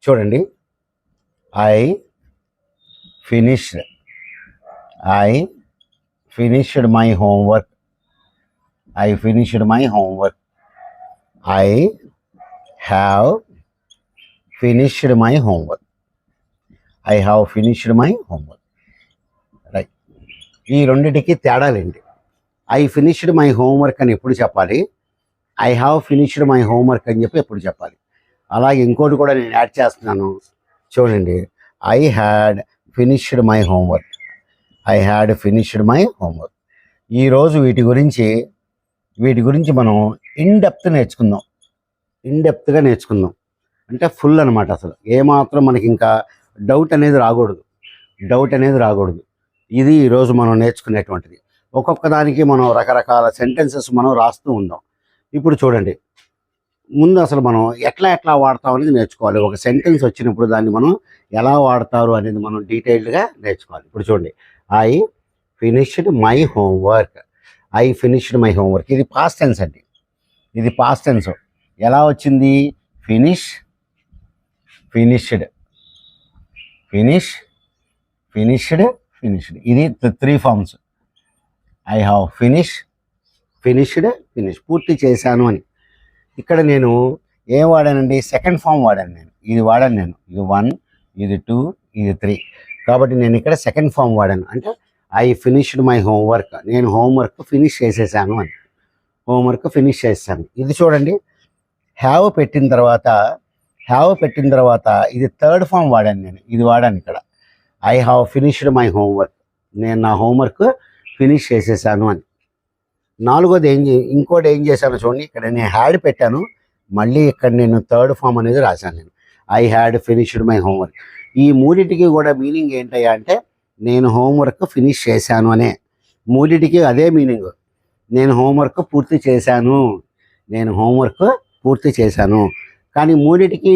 చూడండి. I finished I finished my homework. I finished my homework. I have finished my homework. I have finished my homework. Right. ఈ రెండిటికి తేడాలేంటి? I finished my homework అని ఎప్పుడు చెప్పాలి, I have finished my homework అని చెప్పి ఎప్పుడు చెప్పాలి. అలాగే ఇంకోటి కూడా నేను యాడ్ చేస్తున్నాను, చూడండి. I had finished my homework. I had finished my homework. ఈరోజు వీటి గురించి మనం ఇన్డెప్త్ ఇన్డెప్త్గా నేర్చుకుందాం. అంటే ఫుల్ అనమాట. అసలు ఏమాత్రం మనకి ఇంకా డౌట్ అనేది రాకూడదు. ఇది ఈరోజు మనం నేర్చుకునేటువంటిది. ఒక్కొక్క దానికి మనం రకరకాల సెంటెన్సెస్ మనం రాస్తూ ఉందాం. ఇప్పుడు చూడండి, ముందు అసలు మనం ఎట్లా వాడతాం అనేది నేర్చుకోవాలి. ఒక సెంటెన్స్ వచ్చినప్పుడు దాన్ని మనం ఎలా వాడతారు అనేది మనం డీటెయిల్డ్గా నేర్చుకోవాలి. ఇప్పుడు చూడండి, I finished my homework. I finished my homework. ఇది పాస్ట్ టెన్స్ అండి. ఇది పాస్ట్ టెన్స్. ఎలా వచ్చింది? ఫినిష్డ్. ఇది 3 ఫార్మ్స్. ఐ హ్యావ్ ఫినిష్డ్ పూర్తి చేశాను అని. ఇక్కడ నేను ఏం వాడానండి? సెకండ్ ఫామ్ వాడాను నేను. ఇది 1, ఇది 2, ఇది 3. కాబట్టి నేను ఇక్కడ సెకండ్ ఫామ్ వాడాను. అంటే ఐ ఫినిష్డ్ మై హోంవర్క్. నేను హోంవర్క్ ఫినిష్ చేసేసాను అని. ఇది చూడండి, హ్యావ్ పెట్టిన తర్వాత ఇది థర్డ్ ఫామ్ వాడాను నేను. ఇది వాడాను ఇక్కడ. I have finished my homework. నేను నా హోంవర్క్ ఫినిష్ చేసేసాను అని. నాలుగోది ఇంకోటి ఏం చేశాను చూడండి, ఇక్కడ నేను హ్యాడ్ పెట్టాను, మళ్ళీ ఇక్కడ నేను థర్డ్ ఫామ్ అనేది రాశాను. నేను I had finished my homework. ఈ మూడింటికి కూడా మీనింగ్ ఏంటయ్యా అంటే, నేను హోంవర్క్ ఫినిష్ చేశాను అనే. మూడింటికి అదే మీనింగ్. నేను హోంవర్క్ పూర్తి చేశాను. కానీ మూడింటికి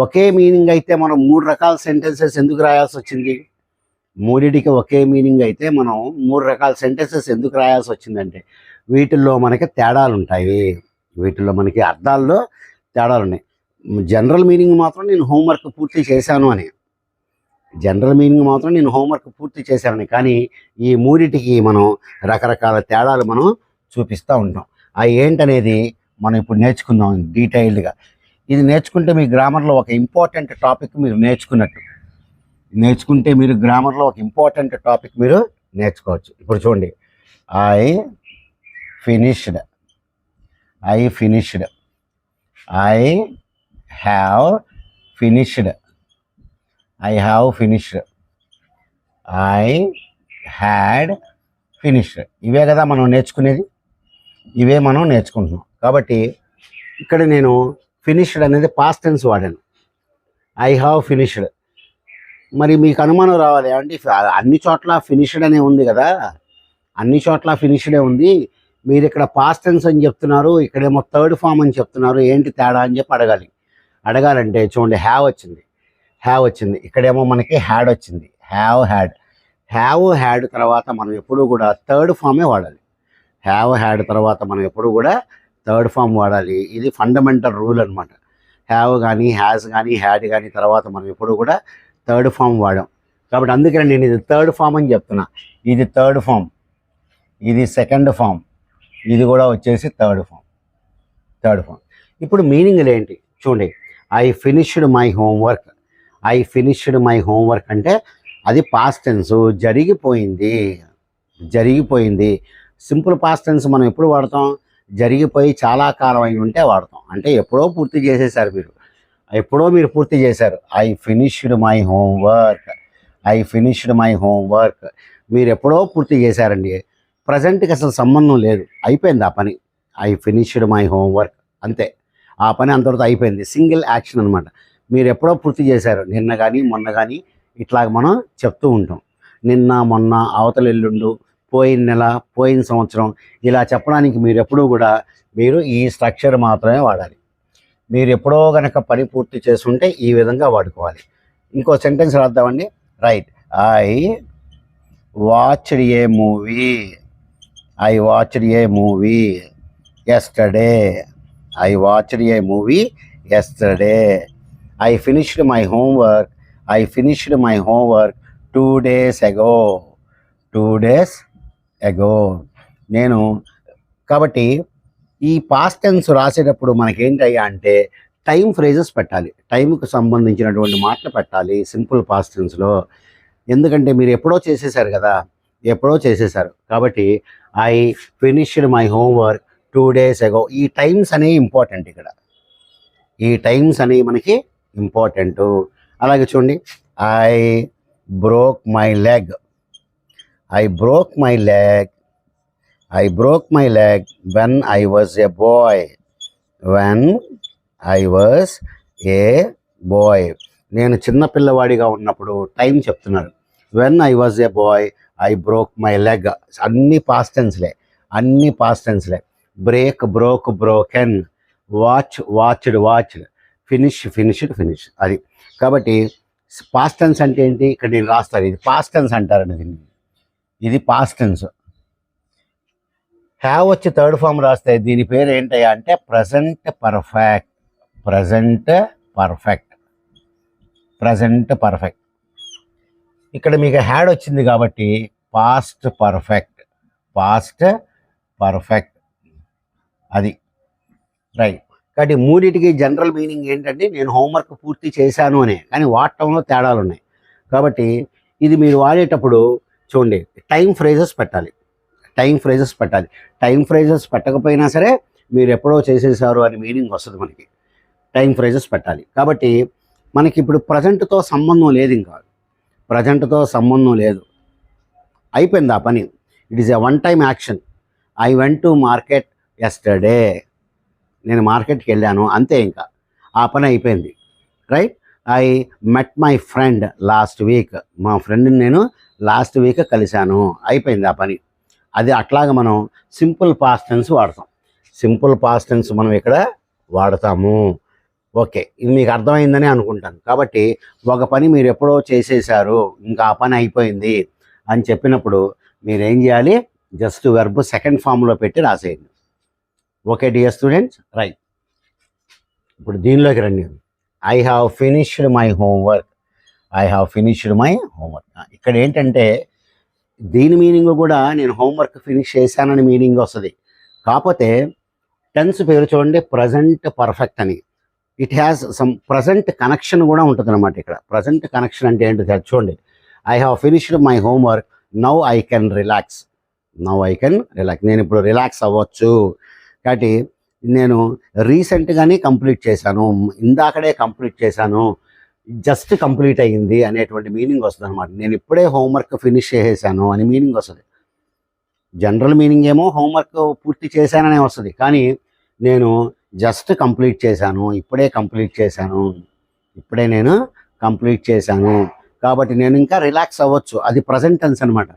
ఒకే మీనింగ్ అయితే మనం 3 రకాల సెంటెన్సెస్ ఎందుకు రాయాల్సి వచ్చింది? మూడింటికి ఒకే మీనింగ్ అయితే మనం 3 రకాల సెంటెన్సెస్ ఎందుకు రాయాల్సి వచ్చిందంటే, వీటిల్లో మనకి తేడాలు ఉంటాయి. వీటిల్లో మనకి అర్థాల్లో తేడాలు ఉన్నాయి. జనరల్ మీనింగ్ మాత్రం నేను హోంవర్క్ పూర్తి చేశాను అని. కానీ ఈ మూడింటికి మనం రకరకాల తేడాలు మనం చూపిస్తూ ఉంటాం. అవి ఏంటనేది మనం ఇప్పుడు నేర్చుకుందాం డీటెయిల్డ్గా. ఇది నేర్చుకుంటే మీ గ్రామర్లో ఒక ఇంపార్టెంట్ టాపిక్ మీరు నేర్చుకోవచ్చు. ఇప్పుడు చూడండి, I finished. I have finished. I had finished. ఇవే కదా మనం నేర్చుకునేది. ఇవే మనం నేర్చుకుంటున్నాం. కాబట్టి ఇక్కడ నేను ఫినిష్డ్ అనేది పాస్ట్ టెన్స్ వాడాను. I have finished. మరి మీకు అనుమానం రావాలి, అంటే అన్ని చోట్ల ఫినిష్డ్ అనే ఉంది కదా, ఉంది, మీరు ఇక్కడ పాస్ట్ టెన్స్ అని చెప్తున్నారు, ఇక్కడేమో థర్డ్ ఫామ్ అని చెప్తున్నారు, ఏంటి తేడా అని చెప్పి అడగాలంటే చూడండి, హ్యావ్ వచ్చింది. ఇక్కడేమో మనకి హ్యాడ్ వచ్చింది. హ్యాడ్ తర్వాత మనం ఎప్పుడూ కూడా థర్డ్ ఫామే వాడాలి. ఇది ఫండమెంటల్ రూల్ అనమాట. హ్యావ్ కానీ, హ్యాస్ కానీ, హ్యాడ్ కానీ తర్వాత మనం ఎప్పుడు కూడా థర్డ్ ఫామ్ వాడాం. కాబట్టి అందుకని నేను ఇది థర్డ్ ఫామ్ అని చెప్తున్నా. ఇది థర్డ్ ఫామ్, ఇది సెకండ్ ఫామ్, ఇది కూడా వచ్చేసి థర్డ్ ఫామ్. ఇప్పుడు మీనింగ్లు ఏంటి చూడండి. ఐ ఫినిష్డ్ మై హోంవర్క్ అంటే అది పాస్ట్ టెన్స్, జరిగిపోయింది. సింపుల్ పాస్ట్ టెన్స్ మనం ఎప్పుడు వాడతాం? జరిగిపోయి చాలా కాలం అయి ఉంటే వాడతాం. అంటే ఎప్పుడో పూర్తి చేసేసారు మీరు, పూర్తి చేశారు. I finished my homework. మీరు ఎప్పుడో పూర్తి చేశారండి. ప్రజెంట్కి అసలు సంబంధం లేదు, అయిపోయింది ఆ పని. ఐ ఫినిష్డ్ మై హోంవర్క్, అంతే. ఆ పని అంతటితో అయిపోయింది. సింగిల్ యాక్షన్ అనమాట. మీరు ఎప్పుడో పూర్తి చేశారు, నిన్న కానీ మొన్న కానీ, ఇట్లాగ మనం చెప్తూ ఉంటాం. నిన్న, మొన్న, అవతల ఎల్లుండు, పోయిన నెల, పోయిన సంవత్సరం, ఇలా చెప్పడానికి మీరు ఈ స్ట్రక్చర్ మాత్రమే వాడాలి. మీరు ఎప్పుడో కనుక పని పూర్తి చేస్తుంటే ఈ విధంగా వాడుకోవాలి. ఇంకో సెంటెన్స్ రాద్దామండి. Right. I watched a movie yesterday. I finished my homework. I finished my homework 2 days ago. 2 days ago. నేను కాబట్టి ఈ పాస్ట్ టెన్స్ రాసేటప్పుడు మనకేంటయ్యా అంటే టైం ఫ్రేజెస్ పెట్టాలి. టైంకి సంబంధించినటువంటి మాటలు పెట్టాలి సింపుల్ పాస్ట్ టెన్స్లో. ఎందుకంటే మీరు ఎప్పుడో చేసేసారు కదా, ఎప్పుడో చేసేసారు కాబట్టి I finished my homework 2 days ago. ఈ టైమ్స్ అనేవి ఇంపార్టెంట్ ఇక్కడ. ఈ టైమ్స్ అనేవి మనకి ఇంపార్టెంట్. అలాగే చూడండి, I broke my leg. I broke my leg. I broke my leg when I was a boy. When I was a boy. నేను చిన్న పిల్లవాడిగా ఉన్నప్పుడు టైం చెప్తున్నారు. When I was a boy, I broke my leg. అన్ని past టెన్స్లే, అన్ని past టెన్స్లే. Break, broke, broken. Watch, watched, watched. Finish, finished, finish. అది కాబట్టి పాస్ట్ టెన్స్ అంటే ఏంటి ఇక్కడ నేను రాస్తాను. ఇది పాస్ట్ టెన్స్ అంటారండి దీన్ని. ఇది పాస్ట్ టెన్స్. హ్యావ్ వచ్చి థర్డ్ ఫామ్ రాస్తే దీని పేరు ఏంటయ్యా అంటే present perfect. Present perfect. Present perfect. ఇక్కడ మీకు హ్యాడ్ వచ్చింది కాబట్టి పాస్ట్ పర్ఫెక్ట్. Past perfect. అది రైట్. కాబట్టి మూడింటికి జనరల్ మీనింగ్ ఏంటంటే నేను హోంవర్క్ పూర్తి చేశాను అనే, కానీ వాడటంలో తేడాలు ఉన్నాయి. కాబట్టి ఇది మీరు వాడేటప్పుడు చూడండి టైం ఫ్రేజెస్ పెట్టాలి. టైం ఫ్రేజెస్ పెట్టాలి. టైం ఫ్రేజెస్ పెట్టకపోయినా సరే మీరు ఎప్పుడో చేసేసారు అని మీనింగ్ వస్తుంది మనకి. టైం ఫ్రేజెస్ పెట్టాలి. కాబట్టి మనకి ఇప్పుడు ప్రజెంట్తో సంబంధం లేదు. ఇంకా ప్రజెంట్తో సంబంధం లేదు, అయిపోయింది ఆ పని. It is a one time action. I went to market yesterday. నేను మార్కెట్కి వెళ్ళాను, అంతే. ఇంకా ఆ పని అయిపోయింది. Right. I met my friend last week. మా ఫ్రెండ్ని నేను లాస్ట్ వీక్ కలిశాను, అయిపోయింది ఆ పని. అది అట్లాగా మనం సింపుల్ పాస్ట్ టెన్స్ వాడతాం. సింపుల్ పాస్ట్ టెన్స్ మనం ఇక్కడ వాడతాము. ఓకే, ఇది మీకు అర్థమైందని అనుకుంటాను. కాబట్టి ఒక పని మీరు ఎప్పుడో చేసేసారు, ఇంకా ఆ పని అయిపోయింది అని చెప్పినప్పుడు మీరు ఏం చేయాలి, జస్ట్ వెర్బ్ సెకండ్ ఫామ్లో పెట్టి రాసేయండి. Okay dear students, right. ఇప్పుడు దీనిలోకి రండి. I have finished my homework. I have finished my homework. ఇక్కడ ఏంటంటే దీని మీనింగ్ కూడా నేను హోంవర్క్ ఫినిష్ చేశానని మీనింగ్ వస్తుంది. కాకపోతే టెన్స్ పేరు చూడండి, ప్రజెంట్ పర్ఫెక్ట్ అని. It has some present connection కూడా ఉంటుంది అనమాట. ఇక్కడ ప్రజెంట్ కనెక్షన్ అంటే ఏంటో చూడండి. I have finished my homework, now I can relax. Now I can relax. నేను ఇప్పుడు రిలాక్స్ అవ్వచ్చు. కాబట్టి నేను రీసెంట్గానే కంప్లీట్ చేశాను, ఇందాకడే కంప్లీట్ చేశాను, జస్ట్ కంప్లీట్ అయ్యింది అనేటువంటి మీనింగ్ వస్తుంది అనమాట. నేను ఇప్పుడే హోంవర్క్ ఫినిష్ చేసేసాను అని మీనింగ్ వస్తుంది. జనరల్ మీనింగ్ ఏమో హోంవర్క్ పూర్తి చేశాననే వస్తుంది, కానీ నేను జస్ట్ కంప్లీట్ చేశాను, ఇప్పుడే కంప్లీట్ చేశాను, ఇప్పుడే నేను కంప్లీట్ చేశాను కాబట్టి నేను ఇంకా రిలాక్స్ అవ్వచ్చు. అది ప్రజెంట్ టెన్స్ అనమాట.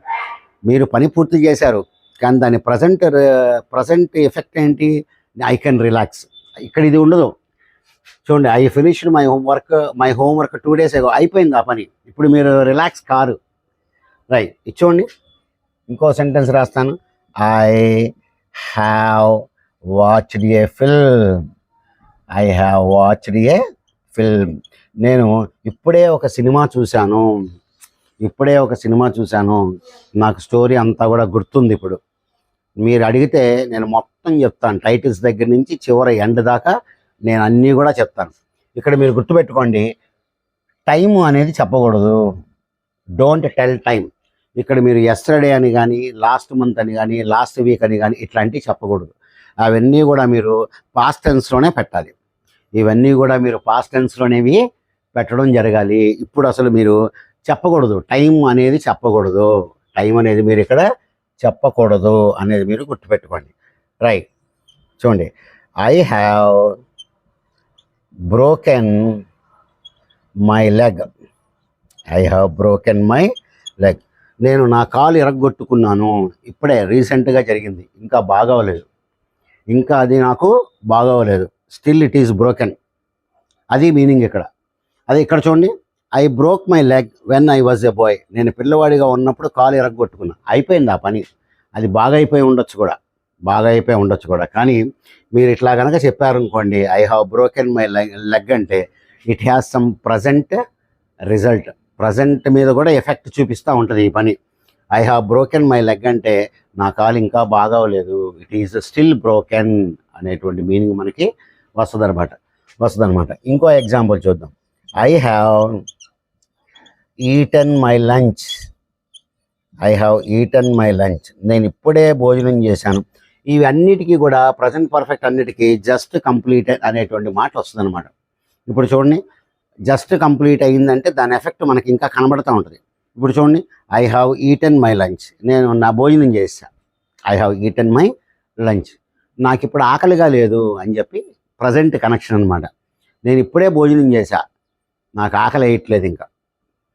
మీరు పని పూర్తి చేశారు, కానీ దాని ప్రజెంట్ ఎఫెక్ట్ ఏంటి, ఐ కెన్ రిలాక్స్. ఇక్కడ ఇది ఉండదు. చూడండి, I finished my homework 2 days ago. అయిపోయింది ఆ పని, ఇప్పుడు మీరు రిలాక్స్ కారు. రైట్. ఇది చూడండి, ఇంకో సెంటెన్స్ రాస్తాను. I have watched a film. I have watched a film. నేను ఇప్పుడే ఒక సినిమా చూశాను. నాకు స్టోరీ అంతా కూడా గుర్తుంది. ఇప్పుడు మీరు అడిగితే నేను మొత్తం చెప్తాను, టైటిల్స్ దగ్గర నుంచి చివరి ఎండ్ దాకా నేను అన్నీ కూడా చెప్తాను. ఇక్కడ మీరు గుర్తుపెట్టుకోండి, టైము అనేది చెప్పకూడదు. Don't tell time. ఇక్కడ మీరు ఎస్టర్డే అని కానీ, లాస్ట్ మంత్ అని కానీ, లాస్ట్ వీక్ అని కానీ ఇట్లాంటివి చెప్పకూడదు. అవన్నీ కూడా మీరు పాస్ట్ టెన్స్లోనే పెట్టాలి. ఇవన్నీ కూడా మీరు పాస్ట్ టెన్స్లోనేవి పెట్టడం జరగాలి. ఇప్పుడు అసలు మీరు చెప్పకూడదు, టైం అనేది చెప్పకూడదు. టైం అనేది మీరు ఇక్కడ చెప్పకూడదు అనేది మీరు గుర్తుపెట్టుకోండి. రైట్. చూడండి, I have broken my leg. I have broken my leg. నేను నా కాలు ఇరగ్గొట్టుకున్నాను, ఇప్పుడే రీసెంట్గా జరిగింది, ఇంకా బాగోలేదు, ఇంకా అది నాకు బాగోలేదు. Still it is broken. అది మీనింగ్ ఇక్కడ. అది ఇక్కడ చూడండి, I broke my leg when I was a boy. నేను పిల్లవాడిగా ఉన్నప్పుడు కాలు ఇరగ్గొట్టుకున్నా, అయిపోయింది ఆ పని. అది బాగా అయిపోయి ఉండొచ్చు కూడా. కానీ మీరు ఇట్లా కనుక చెప్పారనుకోండి, I have broken my leg అంటే it has some present result. Present మీద కూడా ఎఫెక్ట్ చూపిస్తూ ఉంటుంది ఈ పని. I have broken my leg అంటే నా కాలు ఇంకా బాగోలేదు, ఇట్ ఈజ్ స్టిల్ బ్రోకెన్ అనేటువంటి మీనింగ్ మనకి వస్తుందన్నమాట. ఇంకో ఎగ్జాంపుల్ చూద్దాం. I have eaten my lunch. I have eaten my lunch, నేను ఇప్పుడే భోజనం చేశాను. ఇవి అన్నిటికీ కూడా ప్రజెంట్ పర్ఫెక్ట్ అన్నిటికీ జస్ట్ కంప్లీటెడ్ అనేటువంటి మాట వస్తుందన్నమాట. ఇప్పుడు చూడండి, జస్ట్ కంప్లీట్ అయ్యిందంటే దాని ఎఫెక్ట్ మనకి ఇంకా కనబడుతూ ఉంటుంది. ఇప్పుడు చూడండి, I have eaten my lunch, నేను నా భోజనం చేశా. I have eaten my lunch, నాకు ఇప్పుడు ఆకలిగా లేదు అని చెప్పి ప్రజెంట్ కనెక్షన్ అనమాట. నేను ఇప్పుడే భోజనం చేశా, నాకు ఆకలి వేయట్లేదు ఇంకా,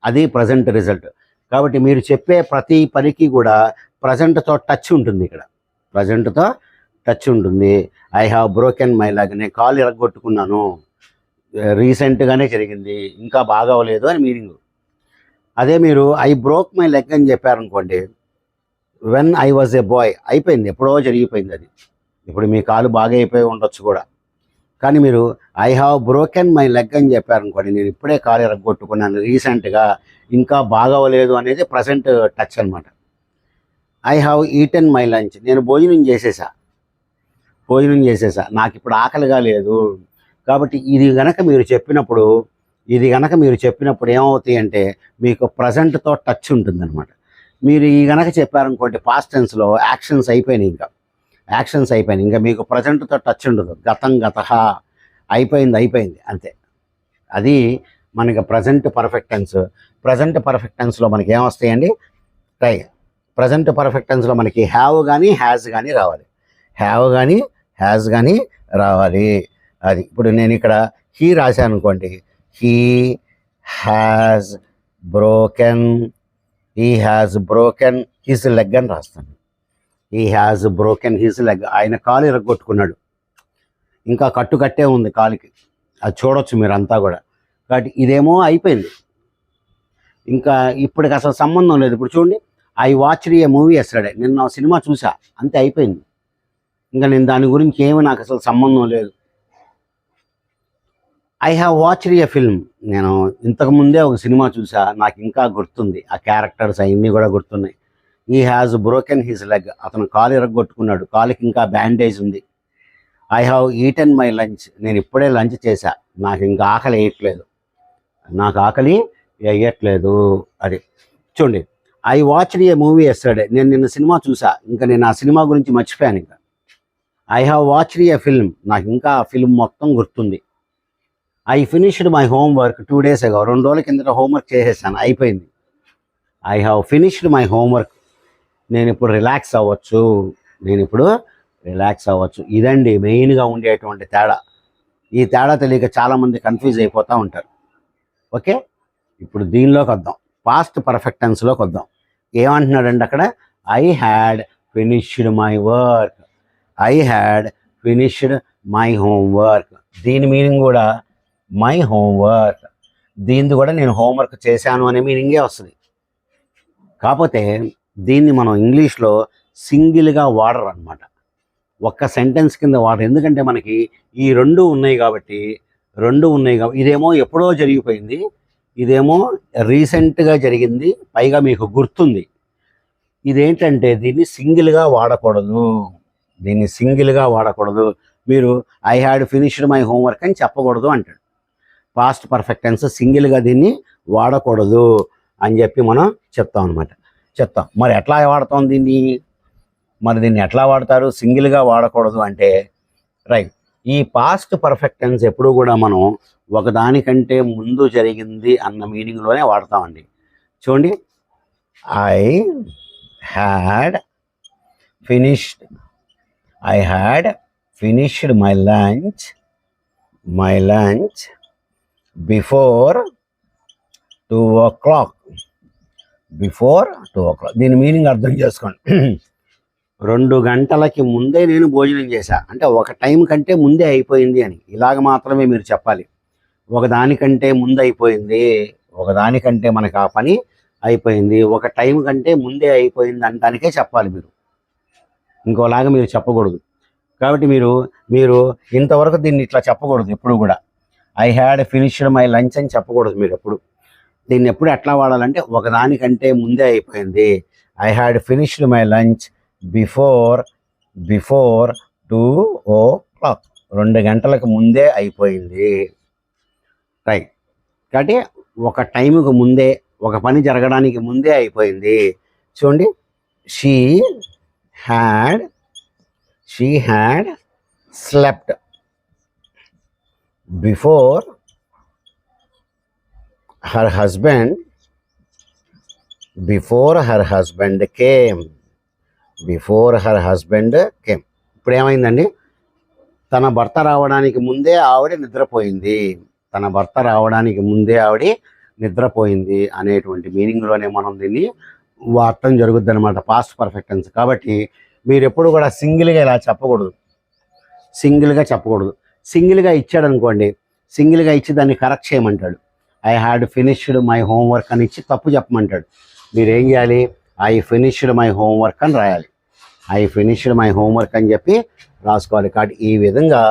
అది ప్రజెంట్ రిజల్ట్. కాబట్టి మీరు చెప్పే ప్రతి పనికి కూడా ప్రజెంట్తో టచ్ ఉంటుంది. ఇక్కడ ప్రజెంట్తో టచ్ ఉంటుంది. I have broken my leg, నేను కాలు ఇరగొట్టుకున్నాను, రీసెంట్గానే జరిగింది, ఇంకా బాగోలేదు అని మీనింగ్. అదే మీరు ఐ బ్రోక్ మై లెగ్ అని చెప్పారనుకోండి, when I was a boy, అయిపోయింది, ఎప్పుడో జరిగిపోయింది అది. ఇప్పుడు మీ కాలు బాగా అయిపోయి ఉండొచ్చు కూడా. కానీ మీరు I have broken my leg అని చెప్పారనుకోండి, నేను ఇప్పుడే కాలు ఎరగొట్టుకున్నాను రీసెంట్గా, ఇంకా బాగోలేదు అనేది ప్రజెంట్ టచ్ అనమాట. I have eaten my lunch, నేను భోజనం చేసేసా, నాకు ఇప్పుడు ఆకలిగా లేదు. కాబట్టి ఇది గనక మీరు చెప్పినప్పుడు ఏమవుతాయి అంటే మీకు ప్రజెంట్తో టచ్ ఉంటుందన్నమాట. మీరు ఈ గనక చెప్పారనుకోండి పాస్ట్ టెన్స్లో యాక్షన్స్ అయిపోయినాయి, ఇంకా మీకు ప్రజెంట్తో టచ్ ఉండదు. గతః, అయిపోయింది అంతే. అది మనకి present perfect tense. Present perfect టెన్స్లో మనకి ఏమొస్తాయండి? ప్రజెంట్ పర్ఫెక్ట్ టెన్స్లో మనకి హ్యావ్ కానీ హ్యాజ్ కానీ రావాలి. అది ఇప్పుడు నేను ఇక్కడ హీ రాశాను అనుకోండి, he has broken his leg అని రాస్తాను. He has broken his leg, ఆయన కాలు ఇరగొట్టుకున్నాడు, ఇంకా కట్టే ఉంది కాలుకి, అది చూడొచ్చు మీరంతా కూడా. కాబట్టి ఇదేమో అయిపోయింది, ఇంకా ఇప్పటికి అసలు సంబంధం లేదు. ఇప్పుడు చూడండి, I watched a movie yesterday, నిన్న సినిమా చూసా, అంతే, అయిపోయింది. ఇంకా నేను దాని గురించి ఏమి నాకు అసలు సంబంధం లేదు. I have watched a film, నేను ఇంతకుముందే ఒక సినిమా చూసా, నాకు ఇంకా గుర్తుంది, ఆ క్యారెక్టర్స్ అవన్నీ కూడా గుర్తున్నాయి. He has broken his leg, అతను కాలు ఇరగొట్టుకున్నాడు, కాలుకి ఇంకా బ్యాండేజ్ ఉంది. I have eaten my lunch, నేను ఇప్పుడే లంచ్ చేశా, నాకు ఇంకా ఆకలి వేయట్లేదు. అది చూడండి, I watched a movie yesterday, నేను నిన్న సినిమా చూసా, ఇంకా నేను ఆ సినిమా గురించి మర్చిపోయాను. ఇంకా I have watched a film, నాకు ఇంకా ఆ ఫిల్మ్ మొత్తం గుర్తుంది. I finished my homework 2 days ago, 2 రోజుల కిందట హోంవర్క్ చేసేసాను, అయిపోయింది. I have finished my homework, నేను ఇప్పుడు రిలాక్స్ అవ్వచ్చు. ఇదండి మెయిన్గా ఉండేటువంటి తేడా. ఈ తేడా తెలియక చాలామంది కన్ఫ్యూజ్ అయిపోతూ ఉంటారు. ఓకే, ఇప్పుడు దీనిలోకి వద్దాం, పాస్ట్ పర్ఫెక్ట్ టెన్స్లోకి వద్దాం. ఏమంటున్నాడండి అక్కడ? I had finished my homework. దీని మీనింగ్ కూడా మై హోంవర్క్, దీనిది కూడా నేను హోంవర్క్ చేశాను అనే మీనింగే వస్తుంది. కాకపోతే దీన్ని మనం ఇంగ్లీష్లో సింగిల్గా వాడరు అనమాట, ఒక్క సెంటెన్స్ కింద వాడరు. ఎందుకంటే మనకి ఈ రెండు ఉన్నాయి కాబట్టి. ఇదేమో ఎప్పుడో జరిగిపోయింది, ఇదేమో రీసెంట్గా జరిగింది, పైగా మీకు గుర్తుంది. ఇదేంటంటే దీన్ని సింగిల్గా వాడకూడదు. మీరు I had finished my homework అని చెప్పకూడదు అంటాడు. పాస్ట్ పర్ఫెక్ట్ టెన్స్ సింగిల్గా దీన్ని వాడకూడదు అని చెప్పి మనం చెప్తాం. మరి ఎట్లా వాడతాం దీన్ని? దీన్ని ఎట్లా వాడతారు సింగిల్గా వాడకూడదు అంటే? రైట్, ఈ పాస్ట్ పర్ఫెక్ట్ టెన్స్ ఎప్పుడు కూడా మనం ఒకదానికంటే ముందు జరిగింది అన్న మీనింగ్లోనే వాడతామండి. చూడండి, I had finished my lunch before 2 o'clock. దీని మీనింగ్ అర్థం చేసుకోండి. 2 గంటలకి ముందే నేను భోజనం చేశా అంటే ఒక టైం కంటే ముందే అయిపోయింది అని, ఇలాగ మాత్రమే మీరు చెప్పాలి. ఒకదానికంటే ముందు అయిపోయింది, ఒకదానికంటే మనకు ఆ పని అయిపోయింది, ఒక టైం కంటే ముందే అయిపోయింది అంటానికే చెప్పాలి మీరు, ఇంకోలాగా మీరు చెప్పకూడదు. కాబట్టి మీరు ఇంతవరకు దీన్ని ఇట్లా చెప్పకూడదు ఎప్పుడు కూడా. I had finished my lunch అని చెప్పకూడదు మీరు ఎప్పుడు. దీన్ని ఎప్పుడు ఎట్లా వాడాలంటే ఒకదానికంటే ముందే అయిపోయింది. I had finished my lunch before 2 o'clock. 2 గంటలకు ముందే అయిపోయింది. రైట్. కాబట్టి ఒక టైంకి ముందే, ఒక పని జరగడానికి ముందే అయిపోయింది. చూడండి, she had slept before her husband came. ఇప్పుడు ఏమైందండి? తన భర్త రావడానికి ముందే ఆవిడ నిద్రపోయింది అనేటువంటి మీనింగ్లోనే మనం దీన్ని వాడటం జరుగుద్ది అనమాట, పాస్ట్ పర్ఫెక్ట్ టెన్స్. కాబట్టి మీరు ఎప్పుడు కూడా సింగిల్గా ఇలా చెప్పకూడదు. సింగిల్గా ఇచ్చాడు అనుకోండి, సింగిల్గా ఇచ్చి దాన్ని కరెక్ట్ చేయమంటాడు. I had finished my homework అని ఇచ్చి తప్పు చెప్పమంటాడు. మీరు ఏం చేయాలి? ఐ ఫినిష్డ్ మై హోంవర్క్ అని రాయాలి. ఐ ఫినిష్డ్ మై హోంవర్క్ అని చెప్పి రాసుకోవాలి. కాబట్టి ఈ విధంగా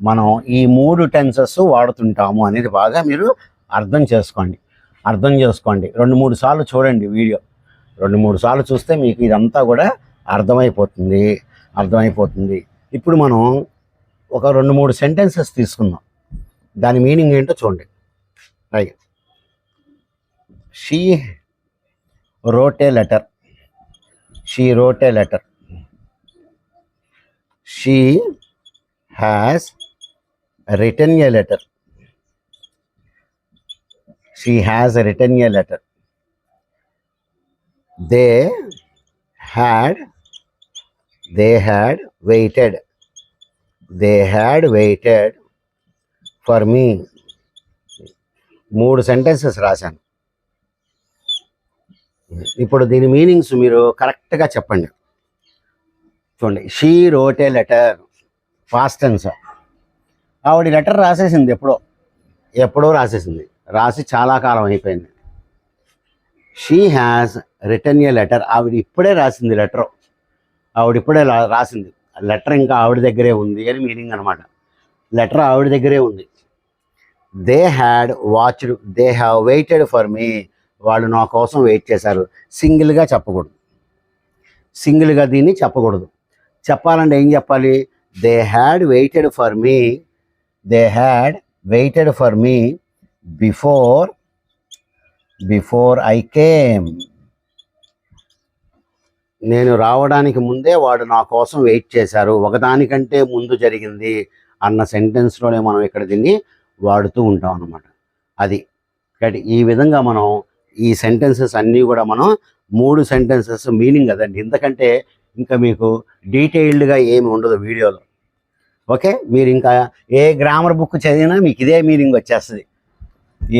మనం ఈ 3 టెన్సెస్ వాడుతుంటాము అనేది బాగా మీరు అర్థం చేసుకోండి. 2-3 సార్లు చూడండి వీడియో. 2-3 సార్లు చూస్తే మీకు ఇదంతా కూడా అర్థమైపోతుంది. ఇప్పుడు మనం ఒక 2-3 సెంటెన్సెస్ తీసుకుందాం. దాని మీనింగ్ ఏంటో చూడండి. Right. She wrote a letter. She has written a letter. They had waited for me. 3 sentences రాశాను. ఇప్పుడు దీని మీనింగ్స్ మీరు కరెక్ట్గా చెప్పండి. చూడండి, she wrote a letter, past tense. ఆవిడ లెటర్ రాసేసింది, ఎప్పుడో రాసేసింది, రాసి చాలా కాలం అయిపోయింది. She has written a letter, ఆవిడ ఇప్పుడే రాసింది లెటర్. లెటర్ ఇంకా ఆవిడ దగ్గరే ఉంది అని మీనింగ్ అనమాట. లెటర్ ఆవిడ దగ్గరే ఉంది. They have waited for me, వాళ్ళు నా కోసం వెయిట్ చేశారు. సింగిల్గా దీన్ని చెప్పకూడదు. చెప్పాలంటే ఏం చెప్పాలి? They had waited for me before I came. నేను రావడానికి ముందే వాడు నా కోసం వెయిట్ చేశారు. ఒకదానికంటే ముందు జరిగింది అన్న సెంటెన్స్లోనే మనం ఇక్కడ దీన్ని వాడుతూ ఉంటాం అన్నమాట. అది కాబట్టి ఈ విధంగా మనం ఈ సెంటెన్సెస్ అన్నీ కూడా మనం 3 సెంటెన్సెస్ మీనింగ్ కదండి. ఎందుకంటే ఇంకా మీకు డీటెయిల్డ్గా ఏమి ఉండదు వీడియోలో. ఓకే, మీరు ఇంకా ఏ గ్రామర్ బుక్ చదివినా మీకు ఇదే మీనింగ్ వచ్చేస్తుంది.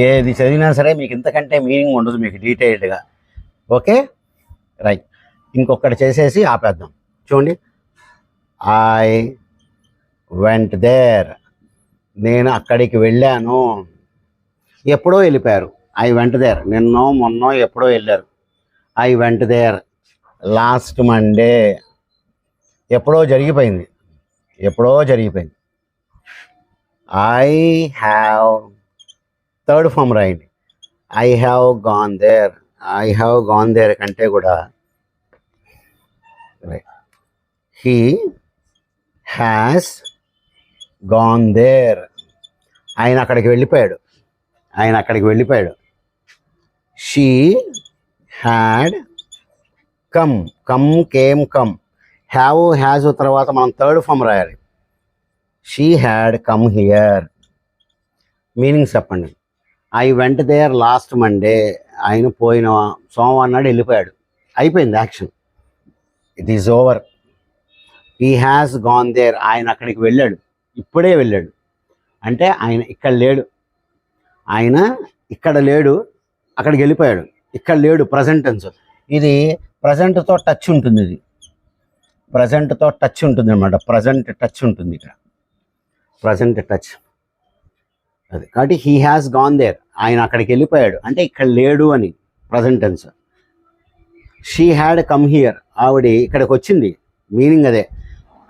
ఏది చదివినా సరే మీకు ఇంతకంటే మీనింగ్ ఉండదు మీకు డీటెయిల్డ్గా. Okay, right. ఇంకొకటి చేసేసి ఆపేద్దాం. చూడండి, ఐ వెంట్ దేర్, నేను అక్కడికి వెళ్ళాను. ఎప్పుడో వెళ్ళిపోయారు. ఐ వెంట్ దేర్, నిన్నో మొన్నో ఎప్పుడో వెళ్ళారు. I went there last Monday, ఎప్పుడో జరిగిపోయింది. ఐ హ్యావ్, థర్డ్ ఫామ్ రాయండి. ఐ హ్యావ్ గాన్ దేర్ కంటే కూడా హీ హ్యాస్ గాన్ దేర్, ఆయన అక్కడికి వెళ్ళిపోయాడు. She had come, came, has తర్వాత మనం థర్డ్ ఫామ్ రాయాలి. She had come here. Meanings చెప్పండి. I went there last Monday, ఆయన పోయిన సోమవారం నాడు వెళ్ళిపోయాడు. అయిపోయింది action, it is over. He has gone there, ఆయన అక్కడికి వెళ్ళాడు, ఇప్పుడే వెళ్ళాడు. అంటే ఆయన ఇక్కడ లేడు, అక్కడికి వెళ్ళిపోయాడు. ఇక్కడ లేడు, ప్రజెంట్ టెన్స్. ఇది ప్రజెంట్తో టచ్ ఉంటుంది. అనమాట. ప్రజెంట్ టచ్ ఉంటుంది ఇక్కడ, అది. కాబట్టి హీ హ్యాస్ గాన్ దేర్, ఆయన అక్కడికి వెళ్ళిపోయాడు అంటే ఇక్కడ లేడు అని present tense. She had come here, ఆవిడ ఇక్కడికి వచ్చింది, మీనింగ్ అదే.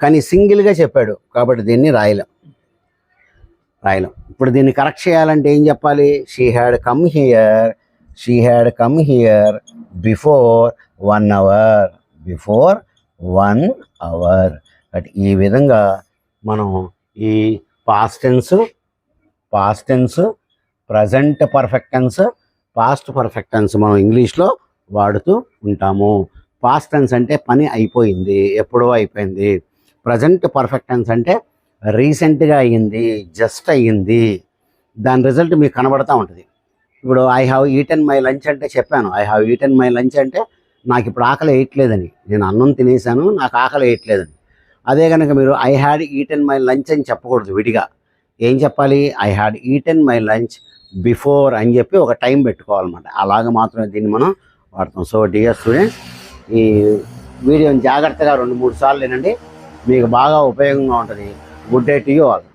కానీ సింగిల్గా చెప్పాడు కాబట్టి దీన్ని రాయలేం. రాయలేం. ఇప్పుడు దీన్ని కరెక్ట్ చేయాలంటే ఏం చెప్పాలి? She had come here before 1 hour. But ఈ విధంగా మనం ఈ past tense, present perfect tense, past perfect tense మనం ఇంగ్లీష్లో వాడుతూ ఉంటాము. పాస్ట్ టెన్స్ అంటే పని అయిపోయింది, ఎప్పుడో అయిపోయింది. ప్రజెంట్ పర్ఫెక్ట్ టెన్స్ అంటే రీసెంట్గా అయ్యింది, జస్ట్ అయ్యింది. దాని రిజల్ట్ మీకు కనబడతా ఉంటుంది. ఇప్పుడు I have eaten my lunch అంటే చెప్పాను. I have eaten my lunch అంటే నాకు ఇప్పుడు ఆకలి వేయట్లేదని, నేను అన్నం తినేసాను, నాకు ఆకలి వేయట్లేదని. అదే కనుక మీరు I had eaten my lunch అని చెప్పకూడదు విడిగా. ఏం చెప్పాలి? I had eaten my lunch before అని చెప్పి ఒక టైం పెట్టుకోవాలన్నమాట. అలాగ మాత్రమే దీన్ని మనం వాడతాం. సో డియర్ స్టూడెంట్స్, ఈ వీడియోని జాగ్రత్తగా 2-3 సార్లు వినండి, మీకు బాగా ఉపయోగంగా ఉంటుంది. Good day to you all.